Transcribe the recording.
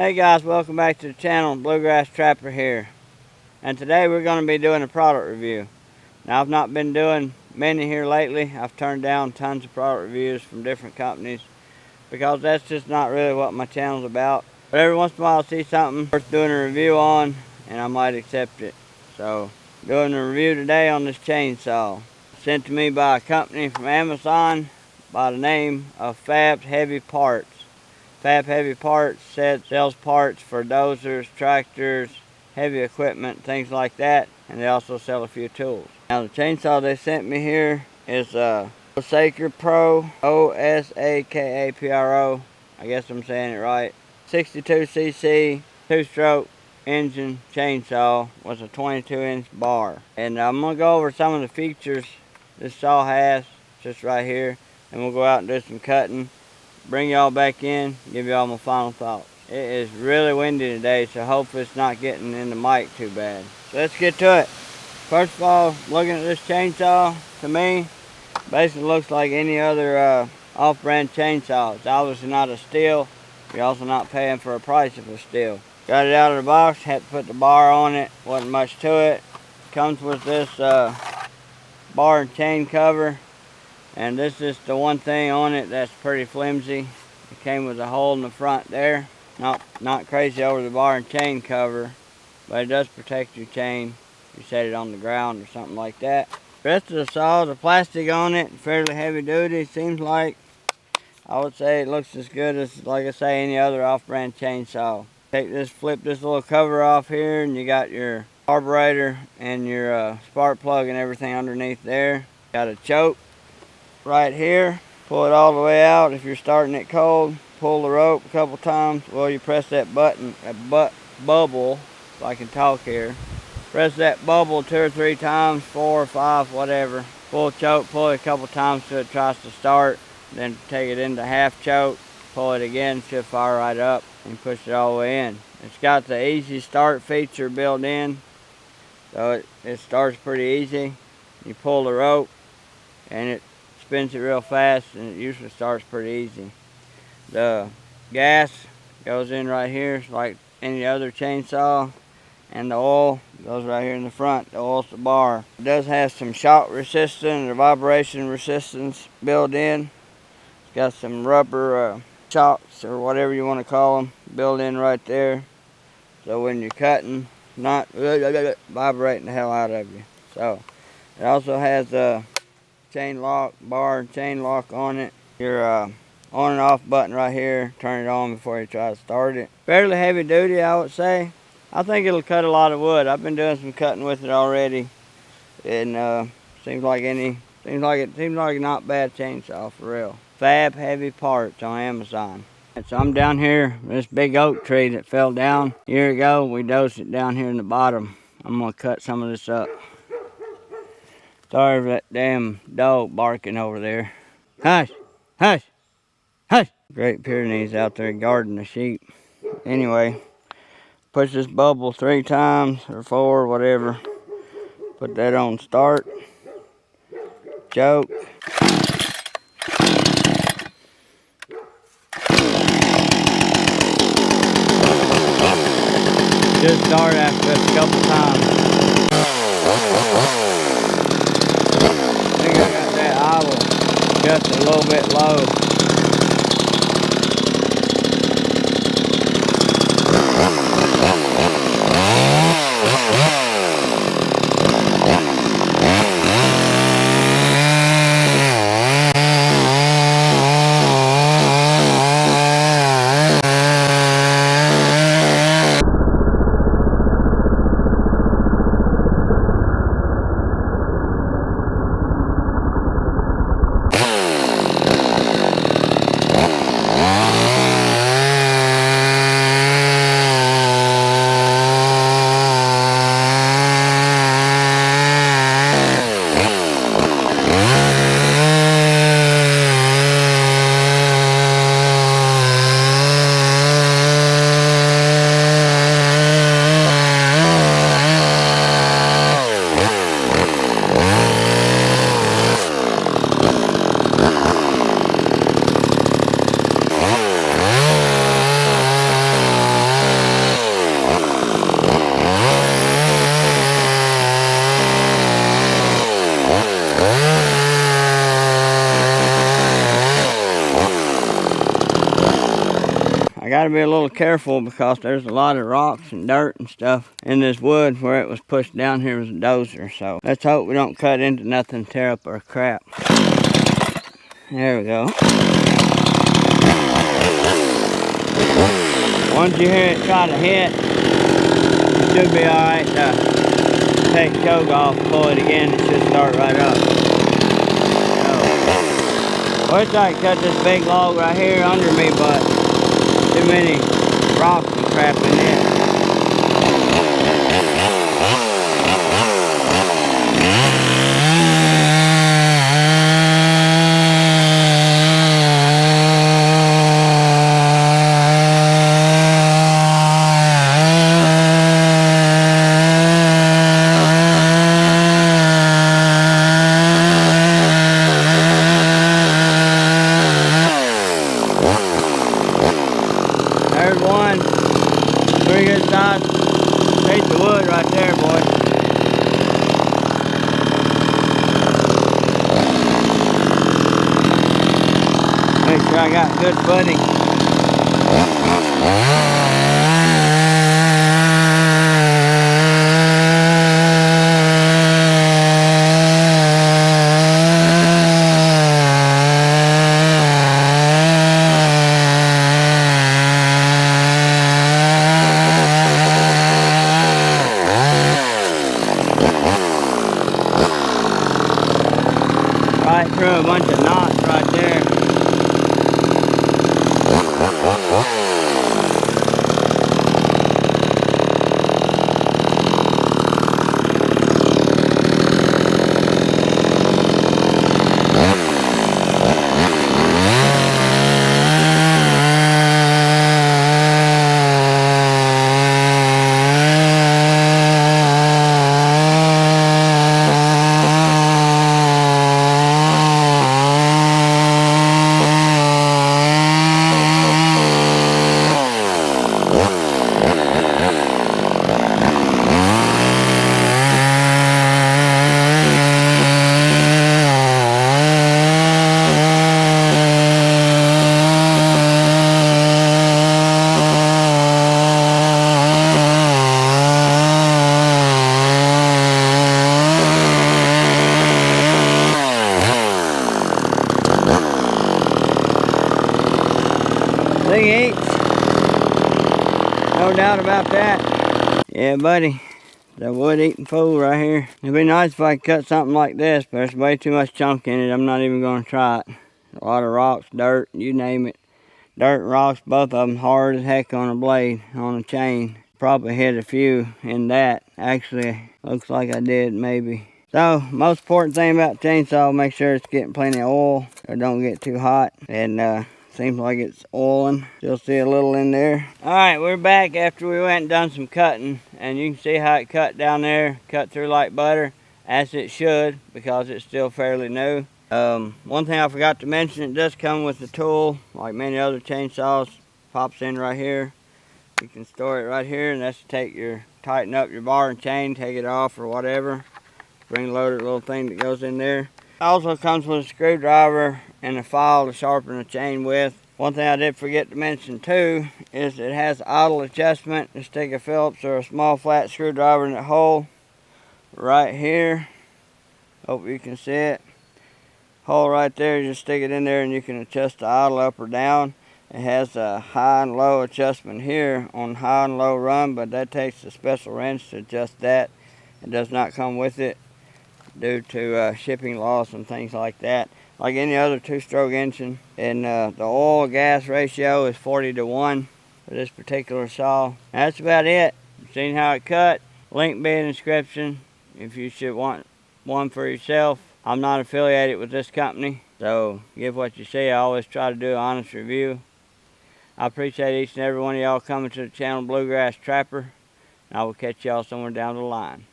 Hey guys, welcome back to the channel. Bluegrass Trapper here. And today we're going to be doing a product review. Now I've not been doing many here lately. I've turned down tons of product reviews from different companies because that's just not really what my channel's about. But every once in a while I'll see something worth doing a review on and I might accept it. So, doing a review today on this chainsaw. Sent to me by a company from Amazon by the name of Fab Heavy Parts. Fab Heavy Parts sells parts for dozers, tractors, heavy equipment, things like that, and they also sell a few tools. Now the chainsaw they sent me here is a Osaka Pro, O-S-A-K-A-P-R-O, I guess I'm saying it right, 62cc, 2-stroke engine chainsaw with a 22-inch bar. And I'm going to go over some of the features this saw has, just right here, and we'll go out and do some cutting. Bring y'all back in, give y'all my final thoughts. It is really windy today, so hopefully it's not getting in the mic too bad. So let's get to it. First of all, looking at this chainsaw, to me, basically looks like any other off-brand chainsaw. It's obviously not a steel. You're also not paying for a price of a steel. Got it out of the box, had to put the bar on it. Wasn't much to it. Comes with this bar and chain cover. And this is the one thing on it that's pretty flimsy. It came with a hole in the front there. Not crazy over the bar and chain cover, but it does protect your chain if you set it on the ground or something like that. The rest of the saw, the plastic on it, fairly heavy duty. Seems like, I would say it looks as good as, like I say, any other off-brand chainsaw. Flip this little cover off here, and you got your carburetor and your spark plug and everything underneath there. Got a choke right here. Pull it all the way out. If you're starting it cold, pull the rope a couple times. Well, you press that button, bubble, if I can talk here. Press that bubble 2 or 3 times, 4 or 5, whatever. Full choke, pull it a couple times till it tries to start. Then take it into half choke, pull it again, should fire right up, and push it all the way in. It's got the easy start feature built in, so it starts pretty easy. You pull the rope, and it spins it real fast, and it usually starts pretty easy. The gas goes in right here like any other chainsaw, and the oil goes right here in the front. The oil's the bar. It does have some shock resistance or vibration resistance built in. It's got some rubber shocks or whatever you want to call them built in right there, so when you're cutting, not vibrating the hell out of you. So it also has a chain lock, bar chain lock on it. Your on and off button right here. Turn it on before you try to start it. Fairly heavy duty, I would say. I think it'll cut a lot of wood. I've been doing some cutting with it already, and seems like a not bad chainsaw for real. Fab Heavy Parts on Amazon. And so I'm down here, this big oak tree that fell down a year ago. We dosed it down here in the bottom. I'm gonna cut some of this up. Sorry for that damn dog barking over there. Hush! Hush! Hush! Great Pyrenees out there guarding the sheep. Anyway, push this bubble 3 times or 4, whatever. Put that on start. Choke. Just start after this a couple times. I think I got that idle just a little bit low. gotta be a little careful because there's a lot of rocks and dirt and stuff in this wood where it was pushed down here with a dozer. So let's hope we don't cut into nothing, tear up our crap. There we go. Once you hear it try to hit, it should be alright to take the choke off, pull it again, it should start right up. I wish I could cut this big log right here under me, but too many rocks and crap in it. There's one pretty good size piece of wood right there, boy. Make sure I got good footing. Right through a bunch of knots right there. Thing eats. No doubt about that. Yeah, buddy. The wood eating fool right here. It'd be nice if I could cut something like this, but there's way too much chunk in it. I'm not even going to try it. A lot of rocks, dirt, you name it. Dirt and rocks, both of them hard as heck on a blade, on a chain. Probably hit a few in that. Actually, looks like I did maybe. So, most important thing about the chainsaw, make sure it's getting plenty of oil. Or don't get too hot. And seems like it's oiling. Still see a little in there. Alright, we're back after we went and done some cutting. And you can see how it cut down there. Cut through like butter. As it should, because it's still fairly new. One thing I forgot to mention, it does come with a tool. Like many other chainsaws. Pops in right here. You can store it right here. And that's to tighten up your bar and chain. Take it off or whatever. Spring-loaded little thing that goes in there. It also comes with a screwdriver and a file to sharpen the chain with. One thing I did forget to mention too is it has idle adjustment. Just take a Phillips or a small flat screwdriver in the hole right here. Hope you can see it. Hole right there, just stick it in there and you can adjust the idle up or down. It has a high and low adjustment here on high and low run, but that takes a special wrench to adjust that. It does not come with it due to shipping laws and things like that. Like any other two-stroke engine. And the oil-gas ratio is 40:1 for this particular saw. That's about it. Seen how it cut. Link be in the description if you should want one for yourself. I'm not affiliated with this company, so give what you see. I always try to do an honest review. I appreciate each and every one of y'all coming to the channel Bluegrass Trapper. And I will catch y'all somewhere down the line.